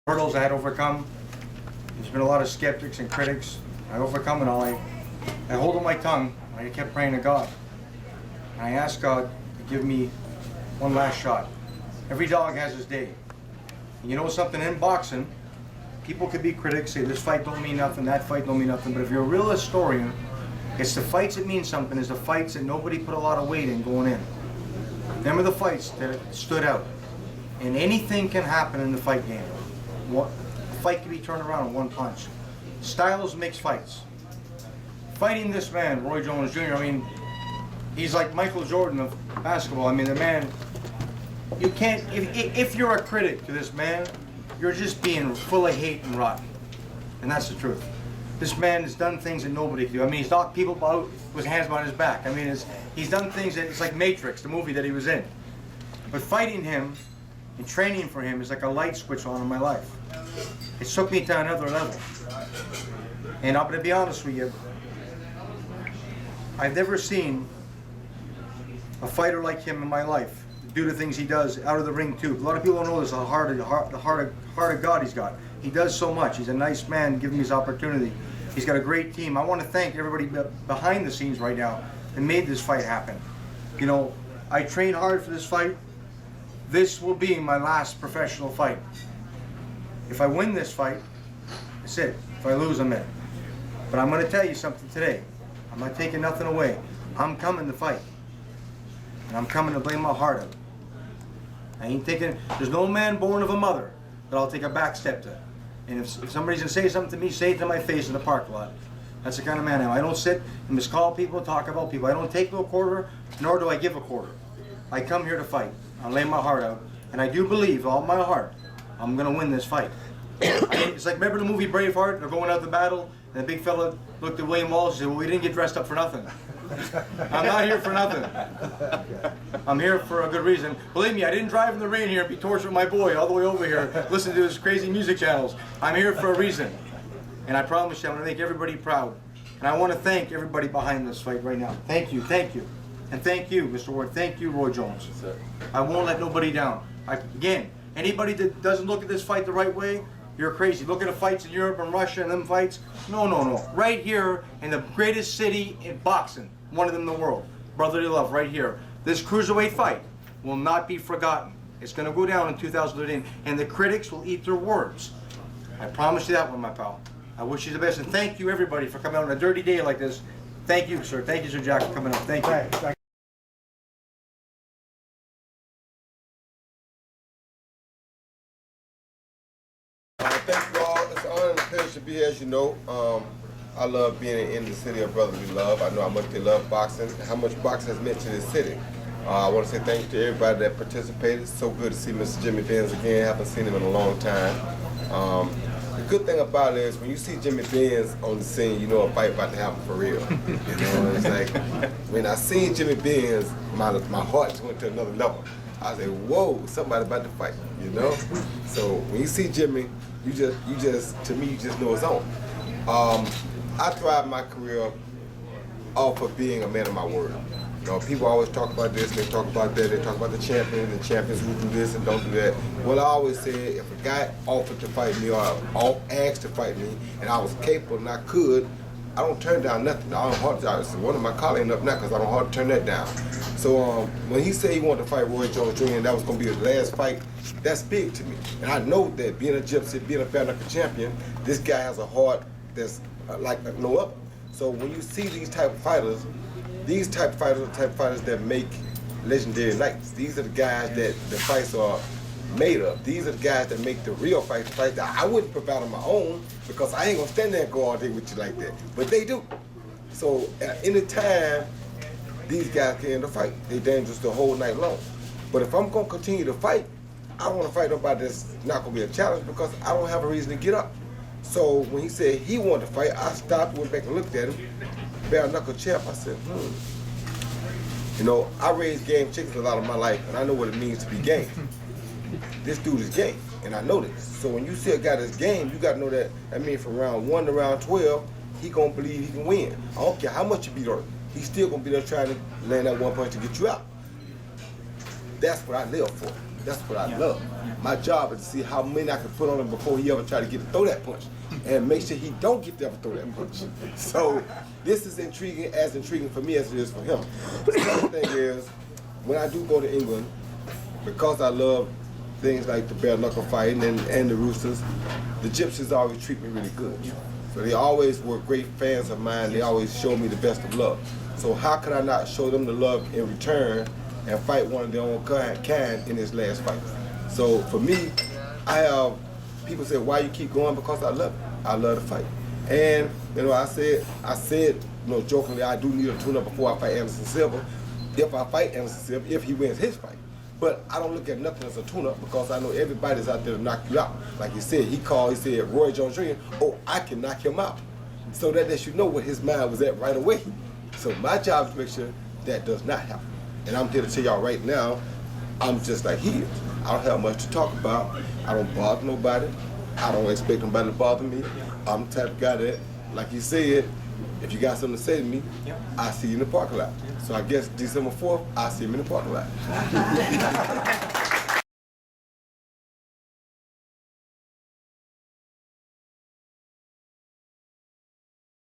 hurdles I had to overcome. There's been a lot of skeptics and critics. I overcome it all. I hold on my tongue. I kept praying to God. And I asked God to give me one last shot. Every dog has his day. And you know something, in boxing, people could be critics, say this fight don't mean nothing, that fight don't mean nothing, but if you're a real historian, it's the fights that mean something, it's the fights that nobody put a lot of weight in going in. Them are the fights that stood out. And anything can happen in the fight game. A fight can be turned around in one punch. Styles makes fights. Fighting this man, Roy Jones Jr., I mean, he's like Michael Jordan of basketball. I mean, the man, you can't, if you're a critic to this man, you're just being full of hate and rotten. And that's the truth. This man has done things that nobody can do. I mean, he's knocked people out with his hands behind his back. I mean, he's done things that, it's like Matrix, the movie that he was in. But fighting him and training for him is like a light switch on in my life. It took me to another level. And I'm going to be honest with you, I've never seen a fighter like him in my life do the things he does out of the ring too. A lot of people don't know this, the heart of God he's got. He does so much. He's a nice man, giving me his opportunity. He's got a great team. I want to thank everybody behind the scenes right now that made this fight happen. You know, I trained hard for this fight. This will be my last professional fight. If I win this fight, that's it. If I lose, I'm in. But I'm going to tell you something today. I'm not taking nothing away. I'm coming to fight. And I'm coming to blame my heart out. I ain't taking, there's no man born of a mother that I'll take a back step to. And if somebody's going to say something to me, say it to my face in the parking lot. That's the kind of man I am. I don't sit and miscall people, talk about people. I don't take no quarter, nor do I give a quarter. I come here to fight. I lay my heart out. And I do believe, with all my heart, I'm going to win this fight. It's like, remember the movie Braveheart? They're going out to battle, and the big fella looked at William Wallace and said, well, we didn't get dressed up for nothing. I'm not here for nothing. I'm here for a good reason. Believe me, I didn't drive in the rain here and be torturing my boy all the way over here, listening to his crazy music channels. I'm here for a reason. And I promise you, I'm going to make everybody proud. And I want to thank everybody behind this fight right now. Thank you, thank you. And thank you, Mr. Ward. Thank you, Roy Jones. I won't let nobody down. Again, anybody that doesn't look at this fight the right way, you're crazy. Look at the fights in Europe and Russia and them fights. No, no, no. Right here in the greatest city in boxing, one of them in the world, brotherly love, right here. This cruiserweight fight will not be forgotten. It's going to go down in 2013, and the critics will eat their words. I promise you that one, my pal. I wish you the best, and thank you, everybody, for coming out on a dirty day like this. Thank you, sir. Thank you, Sir Jack, for coming out. Thank you. Thank you all. It's an honor and a pleasure to be here. As you know, I love being in the city of brotherly love. I know how much they love boxing and how much boxing has meant to this city. I want to say thank you to everybody that participated. It's so good to see Mr. Jimmy Benz again. Haven't seen him in a long time. The good thing about it is when you see Jimmy Benz on the scene, you know a fight about to happen for real. You know, it's like when I seen Jimmy Benz, my heart just went to another level. I said, whoa, somebody about to fight, you know? So when you see Jimmy, you just to me, you just know it's on. I thrived my career off of being a man of my word. You know, people always talk about this, they talk about that, they talk about the champions who do this and don't do that. Well, I always said, if a guy offered to fight me or asked to fight me, and I was capable and I could, I don't turn down nothing. I don't hard to, one of my colleagues up now because I don't hard to turn that down. So when he said he wanted to fight Roy Jones Jr. and that was going to be his last fight, that's big to me. And I know that being a gypsy, being a bare knuckle champion, this guy has a heart that's like no other. So when you see these type of fighters, are the type of fighters that make legendary nights. These are the guys that the fights are made of. These are the guys that make the real fights, the fights that I wouldn't provide on my own because I ain't gonna stand there and go all day with you like that. But they do. So at any time, these guys can end the fight. They dangerous the whole night long. But if I'm gonna continue to fight, I don't wanna fight nobody that's not gonna be a challenge because I don't have a reason to get up. So when he said he wanted to fight, I stopped, went back and looked at him. Bare knuckle champ, I said, You know, I raised game chickens a lot of my life, and I know what it means to be game. This dude is game, and I know this. So when you see a guy that's game, you gotta know that, I mean, from round 1 to round 12, he gonna believe he can win. I don't care how much you beat her, he's still gonna be there trying to land that one punch to get you out. That's what I live for. That's what I love. My job is to see how many I can put on him before he ever try to get to throw that punch, and make sure he don't get to ever throw that punch. So this is intriguing for me as it is for him. The other thing is, when I do go to England, because I love things like the bare knuckle fighting and the roosters, the Gypsies always treat me really good. So they always were great fans of mine. They always show me the best of love. So how could I not show them the love in return and fight one of their own kind in his last fight? So for me, people say, why you keep going? Because I love it. I love to fight. And you know, I said, you know, jokingly, I do need a tune-up before I fight Anderson Silva. If I fight Anderson Silva, if he wins his fight. But I don't look at nothing as a tune-up because I know everybody's out there to knock you out. Like he said, he said, Roy Jones Jr., oh, I can knock him out. So that lets you know what his mind was at right away. So my job is to make sure that does not happen. And I'm here to tell y'all right now, I'm just like he is. I don't have much to talk about. I don't bother nobody. I don't expect nobody to bother me. I'm the type of guy that, like he said, if you got something to say to me, I'll see you in the parking lot. So I guess December 4th, I'll see him in the parking lot.